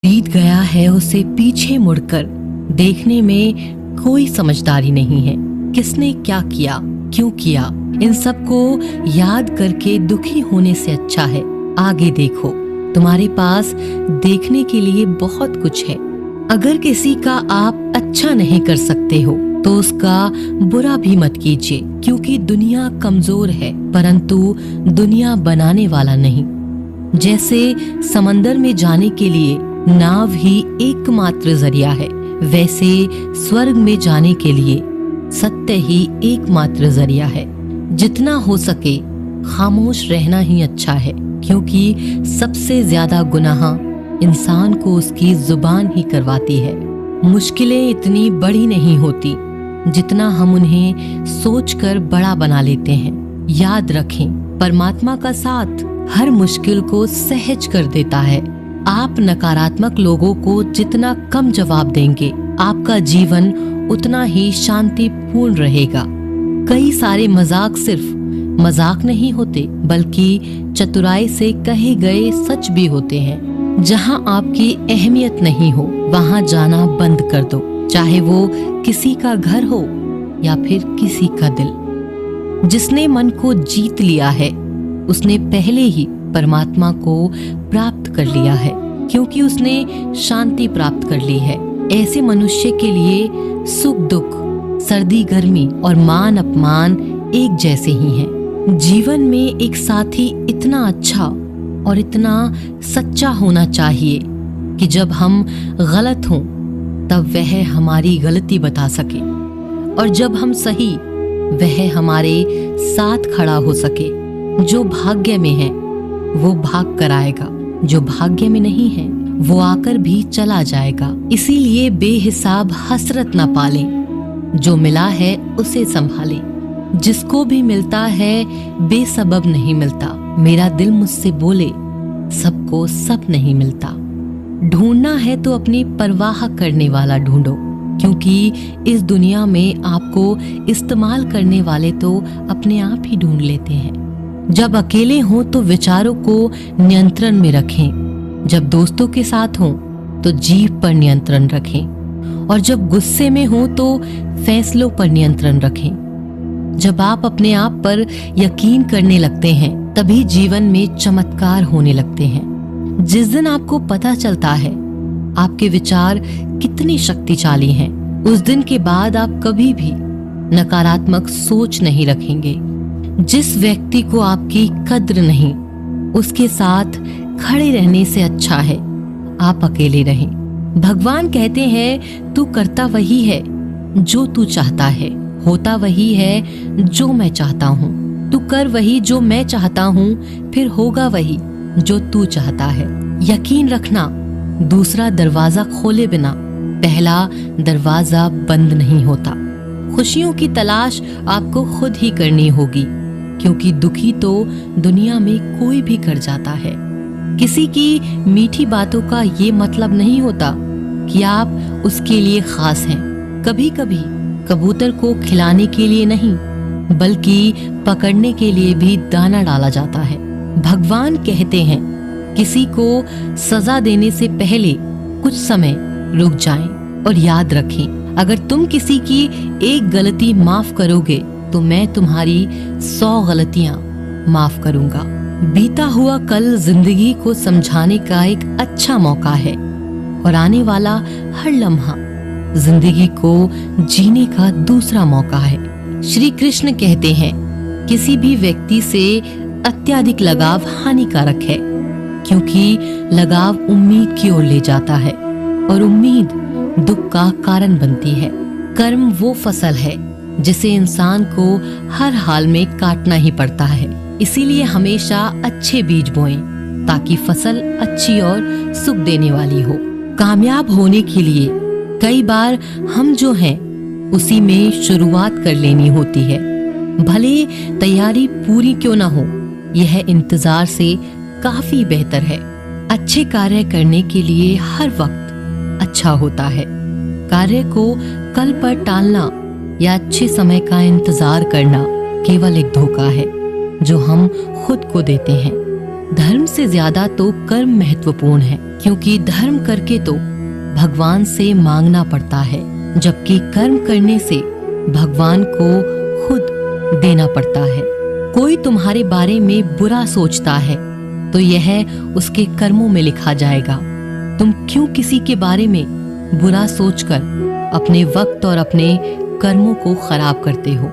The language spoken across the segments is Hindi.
बीत गया है उसे पीछे मुड़कर देखने में कोई समझदारी नहीं है। किसने क्या किया, क्यों किया, इन सब को याद करके दुखी होने से अच्छा है आगे देखो। तुम्हारे पास देखने के लिए बहुत कुछ है। अगर किसी का आप अच्छा नहीं कर सकते हो तो उसका बुरा भी मत कीजिए, क्योंकि दुनिया कमजोर है परंतु दुनिया बनाने वाला नहीं। जैसे समंदर में जाने के लिए नाव ही एकमात्र जरिया है, वैसे स्वर्ग में जाने के लिए सत्य ही एकमात्र जरिया है। जितना हो सके खामोश रहना ही अच्छा है, क्योंकि सबसे ज्यादा गुनाह इंसान को उसकी जुबान ही करवाती है। मुश्किलें इतनी बड़ी नहीं होती जितना हम उन्हें सोचकर बड़ा बना लेते हैं। याद रखें, परमात्मा का साथ हर मुश्किल को सहज कर देता है। आप नकारात्मक लोगों को जितना कम जवाब देंगे, आपका जीवन उतना ही शांतिपूर्ण रहेगा। कई सारे मजाक सिर्फ मजाक नहीं होते, बल्कि चतुराई से कहे गए सच भी होते हैं। जहां आपकी अहमियत नहीं हो वहां जाना बंद कर दो, चाहे वो किसी का घर हो या फिर किसी का दिल। जिसने मन को जीत लिया है उसने पहले ही परमात्मा को प्राप्त कर लिया है, क्योंकि उसने शांति प्राप्त कर ली है। ऐसे मनुष्य के लिए सुख दुख, सर्दी गर्मी और मान अपमान एक जैसे ही हैं। जीवन में एक साथी इतना अच्छा और इतना सच्चा होना चाहिए कि जब हम गलत हों तब वह हमारी गलती बता सके, और जब हम सही वह हमारे साथ खड़ा हो सके। जो भाग्य में है वो भाग कर आएगा, जो भाग्य में नहीं है वो आकर भी चला जाएगा। इसीलिए बेहिसाब हसरत न पालें, जो मिला है उसे संभालें। जिसको भी मिलता है बेसबब नहीं मिलता। मेरा दिल मुझसे बोले सबको सब नहीं मिलता। ढूंढना है तो अपनी परवाह करने वाला ढूंढो, क्योंकि इस दुनिया में आपको इस्तेमाल करने वाले तो अपने आप ही ढूंढ लेते हैं। जब अकेले हों तो विचारों को नियंत्रण में रखें, जब दोस्तों के साथ हों तो जीभ पर नियंत्रण रखें, और जब गुस्से में हों तो फैसलों पर नियंत्रण रखें। जब आप अपने आप पर यकीन करने लगते हैं तभी जीवन में चमत्कार होने लगते हैं। जिस दिन आपको पता चलता है आपके विचार कितने शक्तिशाली हैं, उस दिन के बाद आप कभी भी नकारात्मक सोच नहीं रखेंगे। जिस व्यक्ति को आपकी कद्र नहीं, उसके साथ खड़े रहने से अच्छा है आप अकेले रहें। भगवान कहते हैं तू करता वही है जो तू चाहता है, होता वही है जो मैं चाहता हूँ। तू कर वही जो मैं चाहता हूँ, फिर होगा वही जो तू चाहता है। यकीन रखना, दूसरा दरवाजा खोले बिना पहला दरवाजा बंद नहीं होता। खुशियों की तलाश आपको खुद ही करनी होगी, क्योंकि दुखी तो दुनिया में कोई भी कर जाता है। किसी की मीठी बातों का ये मतलब नहीं होता कि आप उसके लिए खास हैं। कभी कभी कबूतर को खिलाने के लिए नहीं, बल्कि पकड़ने के लिए भी दाना डाला जाता है। भगवान कहते हैं किसी को सजा देने से पहले कुछ समय रुक जाएं, और याद रखें अगर तुम किसी की एक गलती माफ करोगे तो मैं तुम्हारी 100 गलतियां माफ करूंगा। बीता हुआ कल जिंदगी को समझाने का एक अच्छा मौका है, और आने वाला हर लम्हा जिंदगी को जीने का दूसरा मौका है। श्री कृष्ण कहते हैं किसी भी व्यक्ति से अत्यधिक लगाव हानिकारक है, क्योंकि लगाव उम्मीद की ओर ले जाता है और उम्मीद दुख का कारण बनती है। कर्म वो फसल है जिसे इंसान को हर हाल में काटना ही पड़ता है। इसीलिए हमेशा अच्छे बीज बोएं ताकि फसल अच्छी और सुख देने वाली हो। कामयाब होने के लिए कई बार हम जो हैं उसी में शुरुआत कर लेनी होती है। भले तैयारी पूरी क्यों ना हो, यह इंतजार से काफी बेहतर है। अच्छे कार्य करने के लिए हर वक्त अच्छा होता है। कार्य को कल पर टालना या अच्छे समय का इंतजार करना केवल एक धोखा है जो हम खुद को देते हैं। धर्म से ज्यादा तो कर्म महत्वपूर्ण है, क्योंकि धर्म करके तो भगवान से मांगना पड़ता है, जबकि कर्म करने से भगवान को खुद देना पड़ता है। कोई तुम्हारे बारे में बुरा सोचता है तो यह उसके कर्मों में लिखा जाएगा। तुम क्यों किसी के बारे में बुरा सोचकर अपने वक्त और अपने कर्मों को खराब करते हो?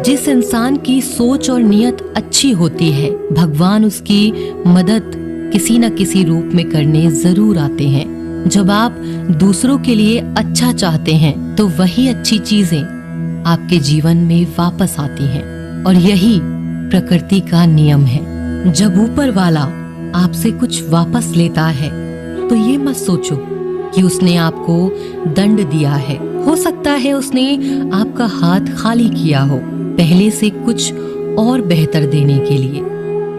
जिस इंसान की सोच और नियत अच्छी होती है, भगवान उसकी मदद किसी न किसी रूप में करने जरूर आते हैं। जब आप दूसरों के लिए अच्छा चाहते हैं तो वही अच्छी चीजें आपके जीवन में वापस आती हैं, और यही प्रकृति का नियम है। जब ऊपर वाला आपसे कुछ वापस लेता है तो ये मत सोचो कि उसने आपको दंड दिया है। हो सकता है उसने आपका हाथ खाली किया हो, पहले से कुछ और बेहतर देने के लिए।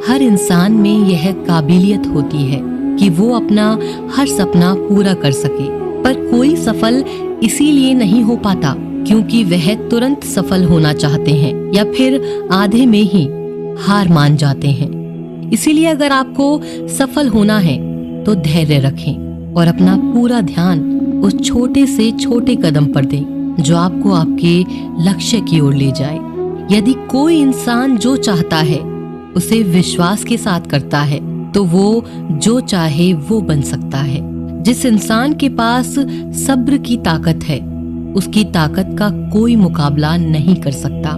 हर इंसान में यह काबिलियत होती है कि वो अपना हर सपना पूरा कर सके, पर कोई सफल इसीलिए नहीं हो पाता क्योंकि वह तुरंत सफल होना चाहते हैं या फिर आधे में ही हार मान जाते हैं। इसीलिए अगर आपको सफल होना है तो धैर्य रखें और अपना पूरा ध्यान उस छोटे से छोटे कदम पर दें जो आपको आपके लक्ष्य की ओर ले जाए। यदि कोई इंसान जो चाहता है उसे विश्वास के साथ करता है तो वो जो चाहे वो बन सकता है। जिस इंसान के पास सब्र की ताकत है उसकी ताकत का कोई मुकाबला नहीं कर सकता।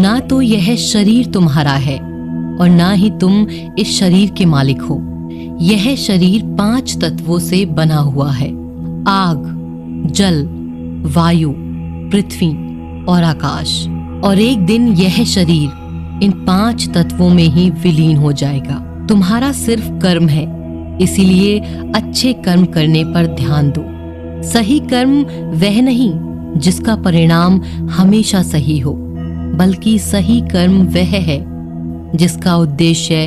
ना तो यह शरीर तुम्हारा है और ना ही तुम इस शरीर के मालिक हो। यह शरीर 5 तत्वों से बना हुआ है: आग, जल, वायु, पृथ्वी और आकाश। और एक दिन यह शरीर इन 5 तत्वों में ही विलीन हो जाएगा। तुम्हारा सिर्फ कर्म है, इसीलिए अच्छे कर्म करने पर ध्यान दो। सही कर्म वह नहीं जिसका परिणाम हमेशा सही हो, बल्कि सही कर्म वह है जिसका उद्देश्य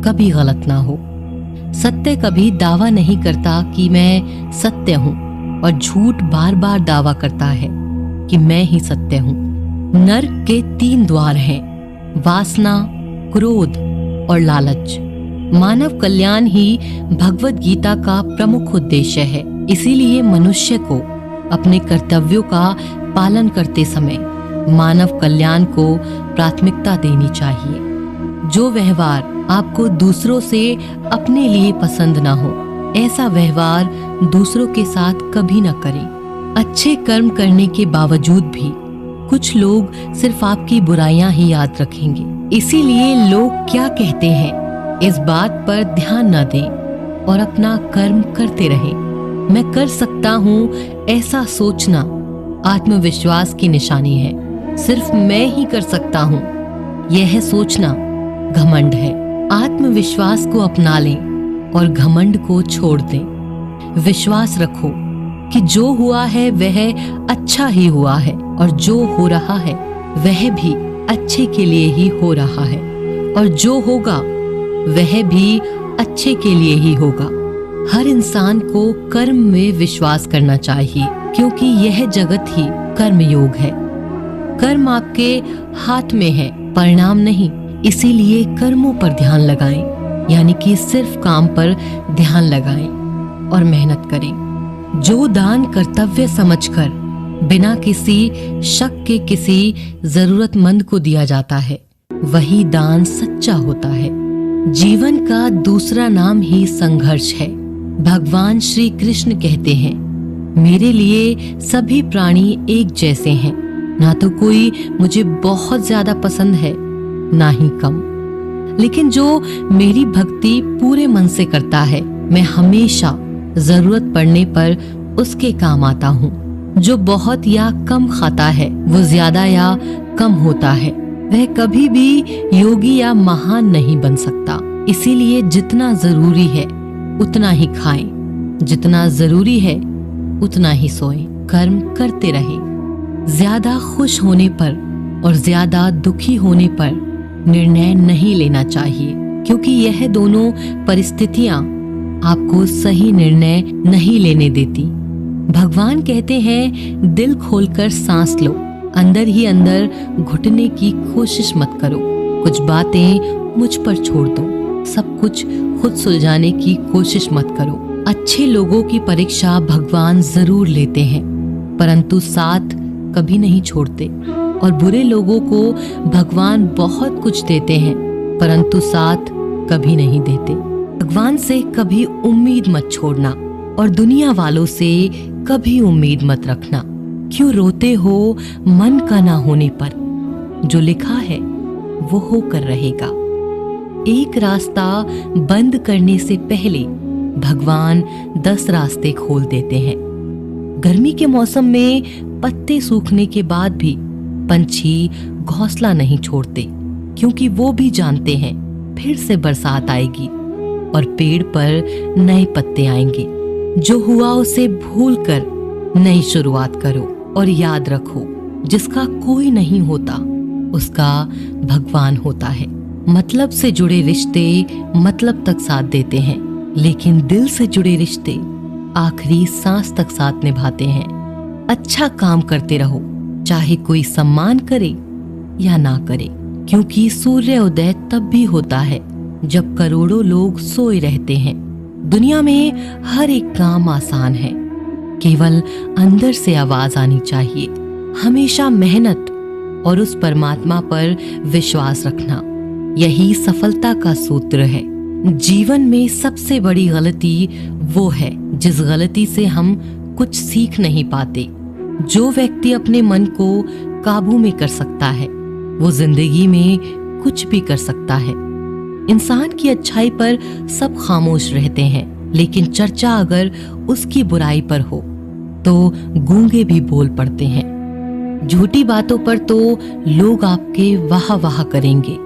कभी गलत ना हो। सत्य कभी दावा नहीं करता कि मैं सत्य हूँ, और झूठ बार बार दावा करता है कि मैं ही सत्य हूँ। नरक के 3 द्वार हैं: वासना, क्रोध और लालच। मानव कल्याण ही भगवत गीता का प्रमुख उद्देश्य है। इसीलिए मनुष्य को अपने कर्तव्यों का पालन करते समय मानव कल्याण को प्राथमिकता देनी चाहिए। जो व्यवहार आपको दूसरों से अपने लिए पसंद ना हो, ऐसा व्यवहार दूसरों के साथ कभी न करें। अच्छे कर्म करने के बावजूद भी कुछ लोग सिर्फ आपकी बुराइयां ही याद रखेंगे। इसीलिए लोग क्या कहते हैं इस बात पर ध्यान न दें और अपना कर्म करते रहें। मैं कर सकता हूँ ऐसा सोचना आत्मविश्वास की निशानी है। सिर्फ मैं ही कर सकता हूँ यह सोचना घमंड है। आत्मविश्वास को अपना लें और घमंड को छोड़ दें। विश्वास रखो कि जो हुआ है वह अच्छा ही हुआ है, और जो हो रहा है वह भी अच्छे के लिए ही हो रहा है, और जो होगा वह भी अच्छे के लिए ही होगा। हर इंसान को कर्म में विश्वास करना चाहिए, क्योंकि यह जगत ही कर्म योग है। कर्म आपके हाथ में है, परिणाम नहीं। इसीलिए कर्मों पर ध्यान लगाएं, यानी कि सिर्फ काम पर ध्यान लगाएं और मेहनत करें। जो दान कर्तव्य समझकर बिना किसी शक के किसी जरूरतमंद को दिया जाता है, वही दान सच्चा होता है। जीवन का दूसरा नाम ही संघर्ष है। भगवान श्री कृष्ण कहते हैं, मेरे लिए सभी प्राणी एक जैसे हैं। ना तो कोई मुझे बहुत ज्यादा पसंद है, ना ही कम। लेकिन जो मेरी भक्ति पूरे मन से करता है, मैं हमेशा जरूरत पड़ने पर उसके काम आता हूँ। जो बहुत या कम खाता है, वो ज्यादा या कम होता है, वह कभी भी योगी या महान नहीं बन सकता। इसीलिए जितना जरूरी है उतना ही खाएं, जितना जरूरी है उतना ही सोएं। कर्म करते रहें। ज्यादा खुश होने पर और ज्यादा दुखी होने पर निर्णय नहीं लेना चाहिए, क्योंकि यह दोनों परिस्थितियां आपको सही निर्णय नहीं लेने देती। भगवान कहते हैं, दिल खोलकर सांस लो, अंदर ही अंदर घुटने की कोशिश मत करो। कुछ बातें मुझ पर छोड़ दो, सब कुछ खुद सुलझाने की कोशिश मत करो। अच्छे लोगों की परीक्षा भगवान जरूर लेते हैं, परंतु साथ कभी नहीं छोड़ते। और बुरे लोगों को भगवान बहुत कुछ देते हैं, परंतु साथ कभी नहीं देते। भगवान से कभी उम्मीद मत छोड़ना और दुनिया वालों से कभी उम्मीद मत रखना। क्यों रोते हो मन का ना होने पर? जो लिखा है वो होकर रहेगा। एक रास्ता बंद करने से पहले भगवान 10 रास्ते खोल देते हैं। गर्मी के मौसम में पत्ते सूखने के बाद भी पंछी घोंसला नहीं छोड़ते, क्योंकि वो भी जानते हैं फिर से बरसात आएगी और पेड़ पर नए पत्ते आएंगे। जो हुआ उसे भूलकर नई शुरुआत करो और याद रखो, जिसका कोई नहीं होता उसका भगवान होता है। मतलब से जुड़े रिश्ते मतलब तक साथ देते हैं, लेकिन दिल से जुड़े रिश्ते आखिरी सांस तक साथ निभाते हैं। अच्छा काम करते रहो, चाहे कोई सम्मान करे या ना करे, क्योंकि सूर्य उदय तब भी होता है जब करोड़ों लोग सोए रहते हैं। दुनिया में हर एक काम आसान है, केवल अंदर से आवाज आनी चाहिए। हमेशा मेहनत और उस परमात्मा पर विश्वास रखना, यही सफलता का सूत्र है। जीवन में सबसे बड़ी गलती वो है जिस गलती से हम कुछ सीख नहीं पाते। जो व्यक्ति अपने मन को काबू में कर सकता है वो जिंदगी में कुछ भी कर सकता है। इंसान की अच्छाई पर सब खामोश रहते हैं, लेकिन चर्चा अगर उसकी बुराई पर हो तो गूंगे भी बोल पड़ते हैं। झूठी बातों पर तो लोग आपके वाह वाह करेंगे,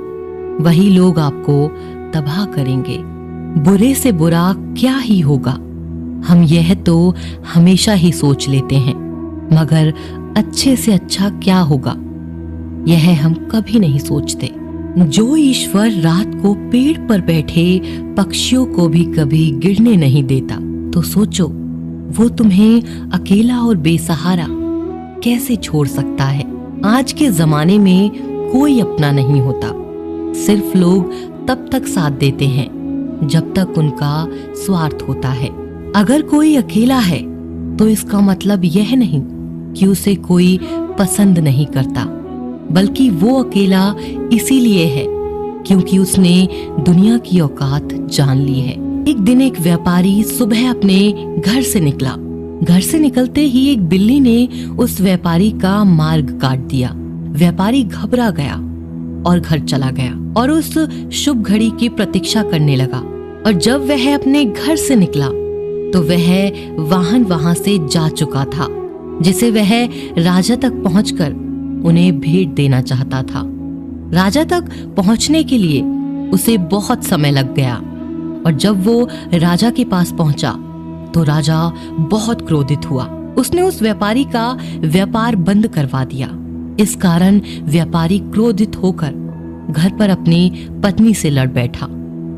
वही लोग आपको तबाह करेंगे। बुरे से बुरा क्या ही होगा, हम यह तो हमेशा ही सोच लेते हैं, मगर अच्छे से अच्छा क्या होगा यह हम कभी नहीं सोचते। जो ईश्वर रात को पेड़ पर बैठे पक्षियों को भी कभी गिरने नहीं देता, तो सोचो वो तुम्हें अकेला और बेसहारा कैसे छोड़ सकता है। आज के जमाने में कोई अपना नहीं होता, सिर्फ लोग तब तक साथ देते हैं जब तक उनका स्वार्थ होता है। अगर कोई अकेला है तो इसका मतलब यह नहीं कि उसे कोई पसंद नहीं करता, बल्कि वो अकेला इसीलिए है क्योंकि उसने दुनिया की औकात जान ली है। एक दिन एक व्यापारी सुबह अपने घर से निकला। घर से निकलते ही एक बिल्ली ने उस व्यापारी का मार्ग काट दिया। व्यापारी घबरा गया और घर चला गया और उस शुभ घड़ी की प्रतीक्षा करने लगा। और जब वह अपने घर से निकला तो वह वाहन वहां से जा चुका था, जिसे वह राजा तक पहुंचकर उन्हें भेंट देना चाहता था। राजा तक पहुंचने के लिए उसे बहुत समय लग गया और जब वो राजा के पास पहुंचा तो राजा बहुत क्रोधित हुआ। उसने उस व्यापारी का व्यापार बंद करवा दिया। इस कारण व्यापारी क्रोधित होकर घर पर अपनी पत्नी से लड़ बैठा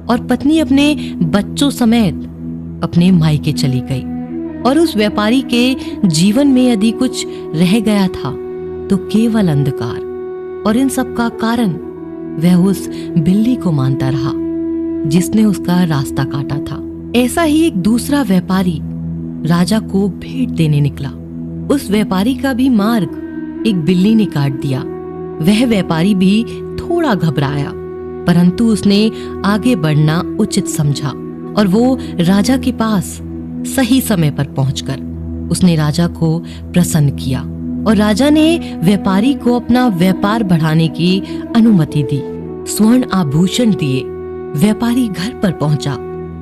और पत्नी अपने बच्चों समेत अपने मायके चली गई। और उस व्यापारी के जीवन में यदि कुछ रह गया था तो केवल अंधकार, और इन सब का कारण वह उस बिल्ली को मानता रहा जिसने उसका रास्ता काटा था। ऐसा ही एक दूसरा व्यापारी राजा को भेंट देने निकला। उस व्यापारी का भी मार्ग एक बिल्ली ने काट दिया। वह व्यापारी भी थोड़ा घबराया, परंतु उसने आगे बढ़ना उचित समझा और वो राजा के पास सही समय पर पहुंचकर उसने राजा को प्रसन्न किया और राजा ने व्यापारी को अपना व्यापार बढ़ाने की अनुमति दी। स्वर्ण आभूषण दिए। व्यापारी घर पर पहुंचा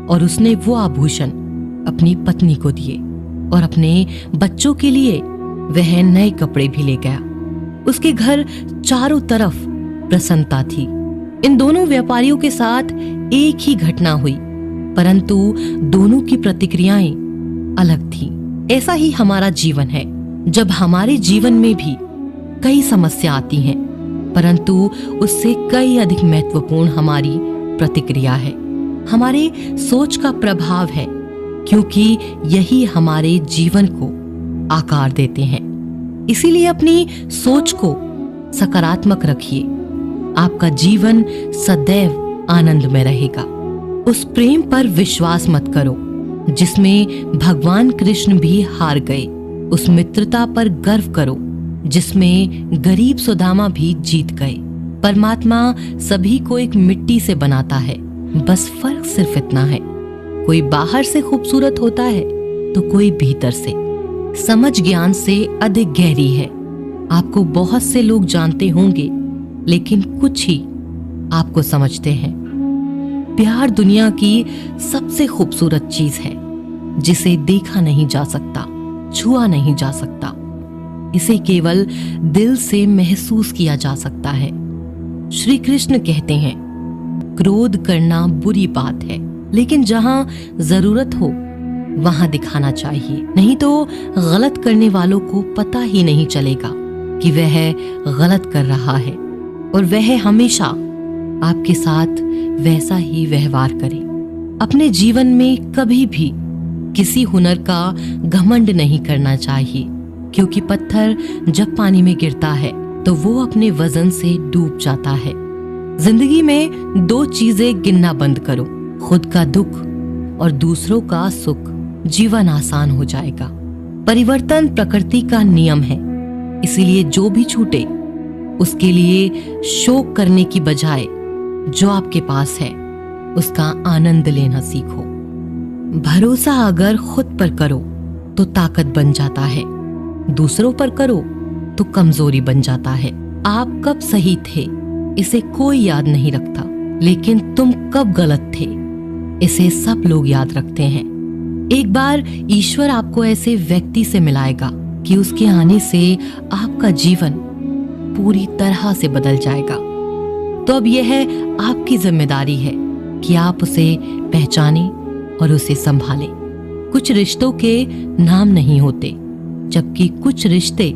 और उसने वो आभूषण अपनी पत्नी को दिए और अपने बच्चों के लिए वह नए कपड़े भी ले गया। उसके घर चारों तरफ प्रसन्नता थी। इन दोनों व्यापारियों के साथ एक ही घटना हुई, परंतु दोनों की प्रतिक्रियाएं अलग थीं। ऐसा ही हमारा जीवन है। जब हमारे जीवन में भी कई समस्या आती हैं, परंतु उससे कई अधिक महत्वपूर्ण हमारी प्रतिक्रिया है, हमारे सोच का प्रभाव है, क्योंकि यही हमारे जीवन को आकार देते हैं। इसीलिए अपनी सोच को सकारात्मक रखिए। आपका जीवन सदैव आनंद में रहेगा। उस प्रेम पर विश्वास मत करो जिसमें भगवान कृष्ण भी हार गए। उस मित्रता पर गर्व करो जिसमें गरीब सुदामा भी जीत गए। परमात्मा सभी को एक मिट्टी से बनाता है, बस फर्क सिर्फ इतना है, कोई बाहर से खूबसूरत होता है तो कोई भीतर से। समझ ज्ञान से अधिक गहरी है। आपको बहुत से लोग जानते होंगे लेकिन कुछ ही आपको समझते हैं। प्यार दुनिया की सबसे खूबसूरत चीज है जिसे देखा नहीं जा सकता, छुआ नहीं जा सकता। इसे केवल दिल से महसूस किया जा सकता है। श्री कृष्ण कहते हैं, क्रोध करना बुरी बात है, लेकिन जहां जरूरत हो वहां दिखाना चाहिए, नहीं तो गलत करने वालों को पता ही नहीं चलेगा कि वह गलत कर रहा है और वह हमेशा आपके साथ वैसा ही व्यवहार करे। अपने जीवन में कभी भी किसी हुनर का घमंड नहीं करना चाहिए, क्योंकि पत्थर जब पानी में गिरता है तो वो अपने वजन से डूब जाता है। जिंदगी में 2 चीजें गिनना बंद करो, खुद का दुख और दूसरों का सुख। जीवन आसान हो जाएगा। परिवर्तन प्रकृति का नियम है, इसीलिए जो भी छूटे उसके लिए शोक करने की बजाय जो आपके पास है उसका आनंद लेना सीखो। भरोसा अगर खुद पर करो तो ताकत बन जाता है, दूसरों पर करो तो कमजोरी बन जाता है। आप कब सही थे इसे कोई याद नहीं रखता, लेकिन तुम कब गलत थे इसे सब लोग याद रखते हैं। एक बार ईश्वर आपको ऐसे व्यक्ति से मिलाएगा कि उसके आने से आपका जीवन पूरी तरह से बदल जाएगा। तो अब यह आपकी जिम्मेदारी है कि आप उसे पहचानें और उसे संभालें। कुछ रिश्तों के नाम नहीं होते, जबकि कुछ रिश्ते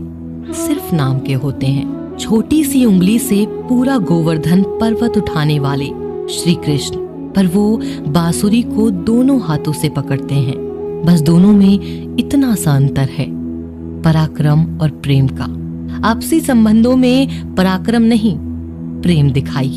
सिर्फ नाम के होते हैं। छोटी सी उंगली से पूरा गोवर्धन पर्वत उठाने वाले श्री कृष्ण, पर वो बांसुरी को दोनों हाथों से पकड़ते हैं। बस दोनों में इतना सा अंतर है, पराक्रम और प्रेम का। आपसी संबंधों में पराक्रम नहीं, प्रेम दिखाइए।